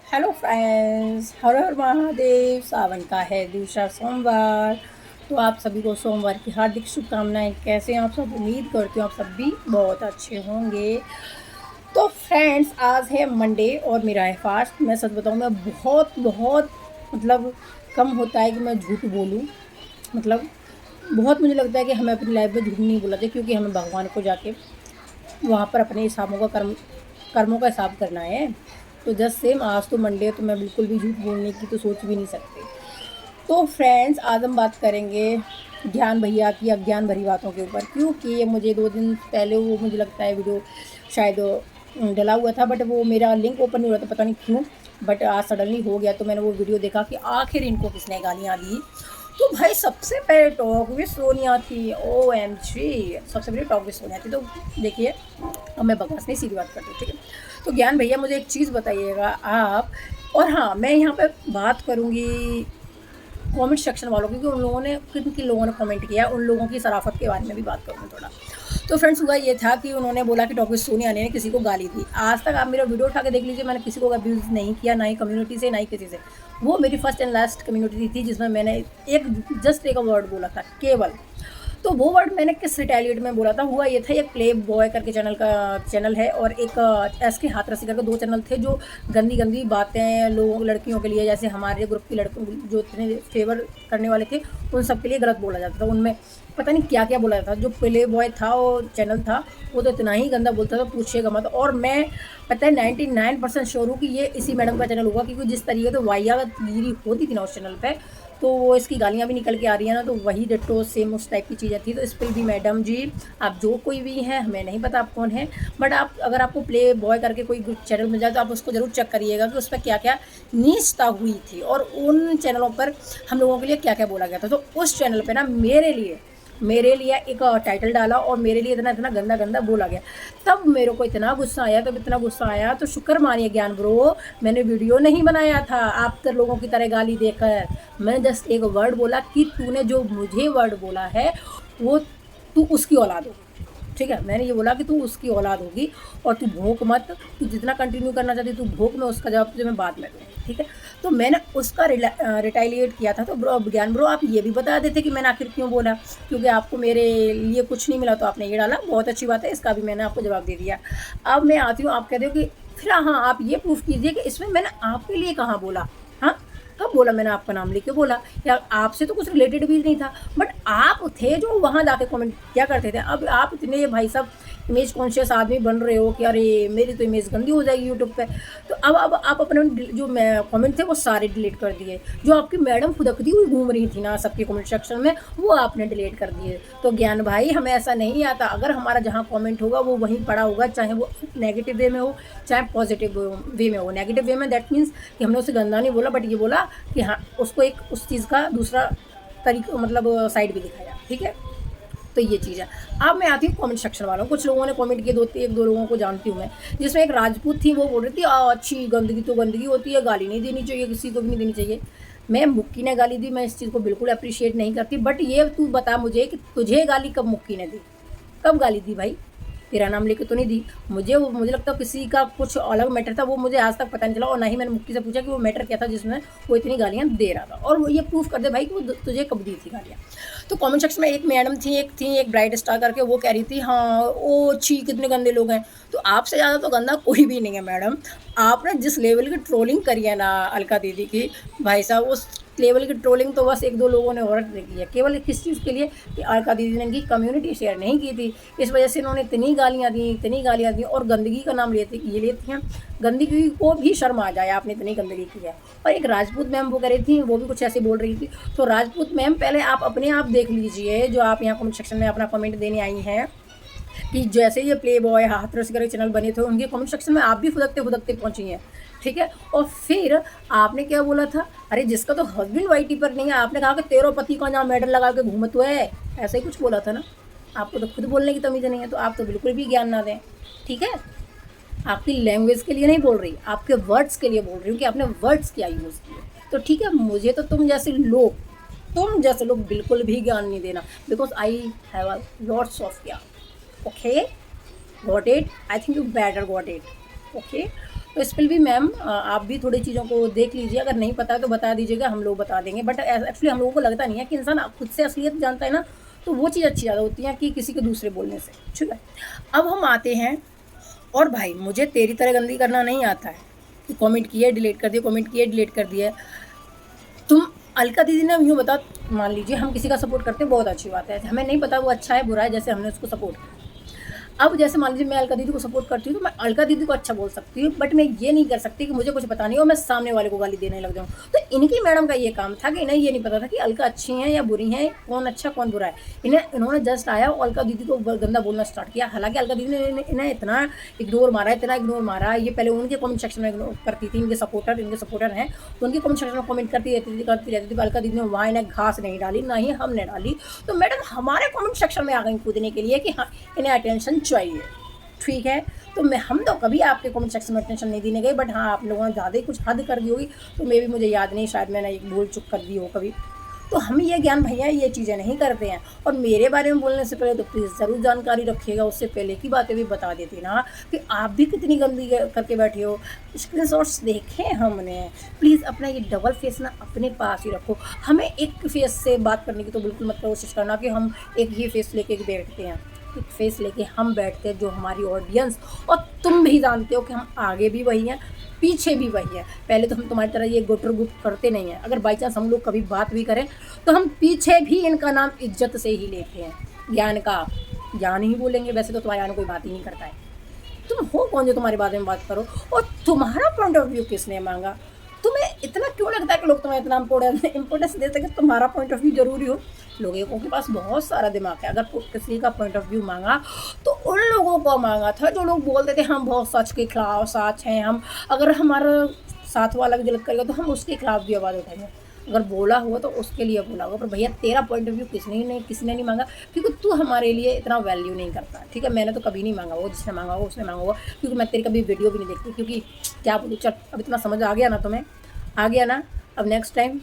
Hello friends, हर हर महादेव। सावन का है दूसरा सोमवार। तो आप सभी को सोमवार की हार्दिक शुभकामनाएं। कैसे हैं आप सब? उम्मीद करती हूँ आप सब भी बहुत अच्छे होंगे। तो फ्रेंड्स, आज है मंडे और मेरा है फास्ट। मैं सच बताऊँ, मैं बहुत बहुत मतलब कम होता है कि मैं झूठ बोलूँ। मतलब बहुत मुझे लगता है कि हमें अपनी लाइफ में झूठ नहीं बोलना चाहिए, क्योंकि हमें भगवान को जाके वहाँ पर अपने हिसाबों का कर्मों का हिसाब करना है। तो जस्ट सेम आज तो मंडे है, तो मैं बिल्कुल भी झूठ बोलने की तो सोच भी नहीं सकती। तो फ्रेंड्स, आज हम बात करेंगे ज्ञान भैया की अज्ञान भरी बातों के ऊपर, क्योंकि ये मुझे 2 दिन पहले वो मुझे लगता है वीडियो शायद डला हुआ था, बट वो मेरा लिंक ओपन नहीं हो रहा था, पता नहीं क्यों। बट आज सडनली हो गया, तो मैंने वो वीडियो देखा कि आखिर इनको किसने गालियाँ दी। तो भाई सबसे पहले टॉक भी सोनिया थी। ओ एम जी, सबसे पहले टॉक भी सोनिया थी। तो देखिए, अब मैं बकवास नहीं, सीधी बात करती हूँ, ठीक है। तो ज्ञान भैया, मुझे एक चीज़ बताइएगा आप। और हाँ, मैं यहाँ पे बात करूँगी कमेंट सेक्शन वालों की, क्योंकि उन लोगों ने किन किन लोगों ने कमेंट किया, उन लोगों की शराफत के बारे में भी बात करूँगी थोड़ा। तो फ्रेंड्स, हुआ ये था कि उन्होंने बोला कि टॉकिस सोनिया ने किसी को गाली दी। आज तक आप मेरा वीडियो उठा के देख लीजिए, मैंने किसी को अब्यूज़ नहीं किया, ना ही कम्युनिटी से, ना ही किसी से। वो मेरी फर्स्ट एंड लास्ट कम्युनिटी थी, जिसमें मैंने जस्ट एक वर्ड बोला था केवल। तो वो वर्ड मैंने किस रिटेलिएट में बोला था, हुआ ये था, एक प्ले बॉय करके चैनल है, और एक एस के हाथरसी करके 2 चैनल थे, जो गंदी गंदी बातें लोगों लड़कियों के लिए, जैसे हमारे ग्रुप की लड़कियों जो इतने फेवर करने वाले थे, उन सब के लिए गलत बोला जाता था। उनमें पता नहीं क्या क्या बोला जाता था। जो प्ले बॉय था, वो चैनल था, वो तो इतना ही गंदा बोलता था, पूछिएगा मत। और मैं पता है 99% श्योर हूँ कि ये इसी मैडम का चैनल होगा, क्योंकि जिस तरीके से वाहियातगिरी होती थी ना उस चैनल पे, तो वो इसकी गालियाँ भी निकल के आ रही हैं ना, तो वही डिट्टो सेम उस टाइप की चीज़ें थी। तो इस पर भी मैडम जी, आप जो कोई भी हैं, हमें नहीं पता आप कौन हैं, बट आप अगर आपको प्ले बॉय करके कोई चैनल मिल जाए, तो आप उसको ज़रूर चेक करिएगा कि उस पर क्या क्या नीचता हुई थी, और उन चैनलों पर हम लोगों के लिए क्या क्या बोला गया था। तो उस चैनल पर ना मेरे लिए एक टाइटल डाला, और मेरे लिए इतना इतना गंदा गंदा बोला गया। तब मेरे को इतना गुस्सा आया, तब इतना गुस्सा आया, तो शुक्र मानिए ज्ञान ब्रो, मैंने वीडियो नहीं बनाया था आप तर लोगों की तरह गाली देकर। मैंने जस्ट एक वर्ड बोला कि तूने जो मुझे वर्ड बोला है, वो तू उसकी औलाद हो, ठीक है। मैंने ये बोला कि तू उसकी औलाद होगी, और तू भोंक मत। तू जितना कंटिन्यू करना चाहती तू भोंक, में उसका जवाब तुझे मैं बाद में दूँगी, ठीक है। तो मैंने उसका रिटालिएट किया था। तो ब्रो ज्ञान ब्रो, आप ये भी बता देते कि मैंने आखिर क्यों बोला, क्योंकि आपको मेरे लिए कुछ नहीं मिला, तो आपने ये डाला, बहुत अच्छी बात है, इसका भी मैंने आपको जवाब दे दिया। अब मैं आती हूँ, आप कहते हो कि फिर हाँ, आप ये प्रूफ कीजिए कि इसमें मैंने आपके लिए कहाँ बोला। हाँ, कब बोला मैंने आपका नाम लेके बोला, या आपसे तो कुछ रिलेटेड भी नहीं था, बट आप थे जो वहाँ जाके कमेंट क्या करते थे। अब आप इतने भाई साहब इमेज कॉन्शियस आदमी बन रहे हो कि अरे मेरी तो इमेज गंदी हो जाएगी यूट्यूब पे। तो अब आप अपने जो कमेंट थे वो सारे डिलीट कर दिए। जो आपकी मैडम खुदकती हुई घूम रही थी ना सबके कमेंट सेक्शन में, वो आपने डिलीट कर दिए। तो ज्ञान भाई, हमें ऐसा नहीं आता। अगर हमारा जहाँ कमेंट होगा वो वहीं पड़ा होगा, चाहे वो नेगेटिव वे में हो, चाहे पॉजिटिव वे में हो। नेगेटिव वे में दैट मीन्स कि हमने उसे गंदा नहीं बोला, बट ये बोला कि हाँ, उसको एक उस चीज़ का दूसरा तरीका मतलब साइड भी दिखाया, ठीक है। तो ये चीज़ है। अब मैं आती हूँ कमेंट सेक्शन वालों, कुछ लोगों ने कमेंट किए, एक दो लोगों को जानती हूँ मैं, जिसमें एक राजपूत थी, वो बोल रही थी अच्छी गंदगी तो गंदगी होती है, गाली नहीं देनी चाहिए, किसी को भी नहीं देनी चाहिए। मैं मुक्की ने गाली दी, मैं इस चीज़ को बिल्कुल अप्रिशिएट नहीं करती, बट ये तू बता मुझे कि तुझे गाली कब मुक्की ने दी, कब गाली दी भाई? तेरा नाम लेके तो नहीं दी। मुझे लगता है किसी का कुछ अलग मैटर था, वो मुझे आज तक पता नहीं चला, और ना ही मैंने मुक्की से पूछा कि वो मैटर क्या था जिसमें वो इतनी गालियाँ दे रहा था, और वो ये प्रूफ कर दे भाई कि वो तुझे कब दी थी गालियाँ। तो कमेंट सेक्शन में एक मैडम थी, एक ब्राइट स्टार करके, वो कह रही थी हाँ ओ छी कितने गंदे लोग हैं। तो आपसे ज़्यादा तो गंदा कोई भी नहीं है मैडम। आपने जिस लेवल की ट्रोलिंग करी है ना अलका दीदी की, भाई साहब उस लेवल की ट्रोलिंग तो बस एक दो लोगों ने और की है, केवल किस चीज़ के लिए कि अलका दीदी ने इनकी कम्युनिटी शेयर नहीं की थी, इस वजह से इन्होंने इतनी गालियाँ दी, और गंदगी का नाम लेती हैं। गंदगी को भी शर्म आ जाए, आपने इतनी गंदगी की है। और एक राजपूत मैम वो कह रही थी, वो भी कुछ ऐसे बोल रही थी। तो राजपूत मैम, पहले आप अपने आप देख लीजिए, जो आप यहाँ कमेंट सेक्शन में अपना कमेंट देने आई हैं, कि जैसे ये प्ले बॉय हाथरस के चैनल बने थे, उनके कमेंट सेक्शन में आप भी फुदकते फुदकते पहुंची हैं, ठीक है। और फिर आपने क्या बोला था, अरे जिसका तो हस्बैंड वाइटी पर नहीं है, आपने कहा कि तेरो पति का जहाँ मेडल लगा के घूमत हुआ है, ऐसा ही कुछ बोला था ना। आपको तो खुद बोलने की तमीज़ नहीं है, तो आप तो बिल्कुल भी ज्ञान ना दें, ठीक है। आपकी लैंग्वेज के लिए नहीं बोल रही, आपके वर्ड्स के लिए बोल रही हूँ कि आपने वर्ड्स क्या यूज़ किए। तो ठीक है, मुझे तो तुम जैसे लोग बिल्कुल भी ज्ञान नहीं देना, because I have a lots of ज्ञान। Okay, got it? I think you better got it. Okay, तो इस पर भी मैम आप भी थोड़ी चीज़ों को देख लीजिए, अगर नहीं पता है तो बता दीजिएगा, हम लोग बता देंगे। बट एक्चुअली हम लोगों को लगता नहीं है कि इंसान खुद से असलियत जानता है ना, तो वो चीज़ अच्छी ज़्यादा होती है कि किसी के दूसरे बोलने से। ठीक है, अब हम आते हैं, और भाई मुझे तेरी तरह गंदी करना नहीं आता है कि कमेंट किए डिलीट कर दिए, कमेंट किए डिलीट कर दिए। तुम अलका दीदी ने यूँ बता, मान लीजिए हम किसी का सपोर्ट करते हैं, बहुत अच्छी बात है, हमें नहीं पता वो अच्छा है बुरा है, जैसे हमने उसको सपोर्ट किया। अब जैसे मान लीजिए मैं अलका दीदी को सपोर्ट करती हूँ, तो मैं अलका दीदी को अच्छा बोल सकती हूँ, बट मैं ये नहीं कर सकती कि मुझे कुछ पता नहीं हो मैं सामने वाले को गाली देने लग जाऊँ। तो इनकी मैडम का ये काम था कि इन्हें ये नहीं पता था कि अलका अच्छी हैं या बुरी हैं, कौन अच्छा कौन बुरा है। इन्होंने जस्ट आया और अलका दीदी को गंदा बोलना स्टार्ट किया। हालांकि अलका दीदी ने इन्हें इतना इग्नोर मारा, ये पहले उनके कमेंट सेक्शन में इग्नोर करती थी, इनके सपोर्टर हैं तो उनके कमेंट सेक्शन में कमेंट करती रहती थी। अलका दीदी ने वहाँ इन्हें घास नहीं डाली, ना ही हमने डाली। तो मैडम हमारे कमेंट सेक्शन में आ गई कूदने के लिए कि हाँ इन्हें अटेंशन चाहिए। ठीक है, तो हम तो कभी आपके कमेंट सेक्शन में अटेंशन नहीं देने गए, बट हाँ आप लोगों ने ज़्यादा ही कुछ हद कर दी होगी, तो मे भी मुझे याद नहीं, शायद मैंने एक भूल चुक कर दी हो कभी। तो हम ये ज्ञान भैया ये चीज़ें नहीं करते हैं। और मेरे बारे में बोलने से पहले तो प्लीज़ ज़रूर जानकारी रखिएगा, उससे पहले की बातें भी बता देती ना कि आप भी कितनी गंदी करके बैठे हो। स्क्रीनशॉट्स देखे हमने, प्लीज़ अपना ये डबल फेस ना अपने पास ही रखो। हमें एक फेस से बात करने की तो बिल्कुल मत कोशिश करना कि हम एक ही फेस लेके बैठते हैं। एक फेस लेके हम बैठते हैं जो हमारी ऑडियंस और तुम भी जानते हो कि हम आगे भी वही हैं, पीछे भी वही है। पहले तो हम तुम्हारी तरह ये गुटर गुट करते नहीं हैं। अगर बाई चांस हम लोग कभी बात भी करें तो हम पीछे भी इनका नाम इज्जत से ही लेते हैं। ज्ञान ही बोलेंगे, वैसे तो तुम्हारे यहाँ कोई बात ही नहीं करता है। तुम हो कौन जो तुम्हारे बारे में बात करो, और तुम्हारा पॉइंट ऑफ व्यू किसने मांगा? तुम्हें इतना क्यों लगता है कि लोग तुम्हें इतना इंपॉर्टेंस देते हैं कि तुम्हारा पॉइंट ऑफ व्यू जरूरी हो? लोगों के पास बहुत सारा दिमाग है। अगर किसी का पॉइंट ऑफ व्यू मांगा तो उन लोगों को मांगा था जो लोग बोलते थे हम बहुत सच के खिलाफ साथ हैं, हम अगर हमारा साथ वाला भी गलत करेगा तो हम उसके खिलाफ भी आवाज़ उठाएंगे। अगर बोला हुआ तो उसके लिए बोला होगा, पर भैया तेरा पॉइंट ऑफ व्यू किसी ने नहीं मांगा, क्योंकि तू हमारे लिए इतना वैल्यू नहीं करता। ठीक है, मैंने तो कभी नहीं मांगा, वो जिसने मांगा होगा उसने मांगा होगा, क्योंकि मैं तेरी कभी वीडियो भी नहीं देखती। क्योंकि क्या बोलूँ, चल अब इतना समझ आ गया ना तुम्हें, आ गया ना। अब नेक्स्ट टाइम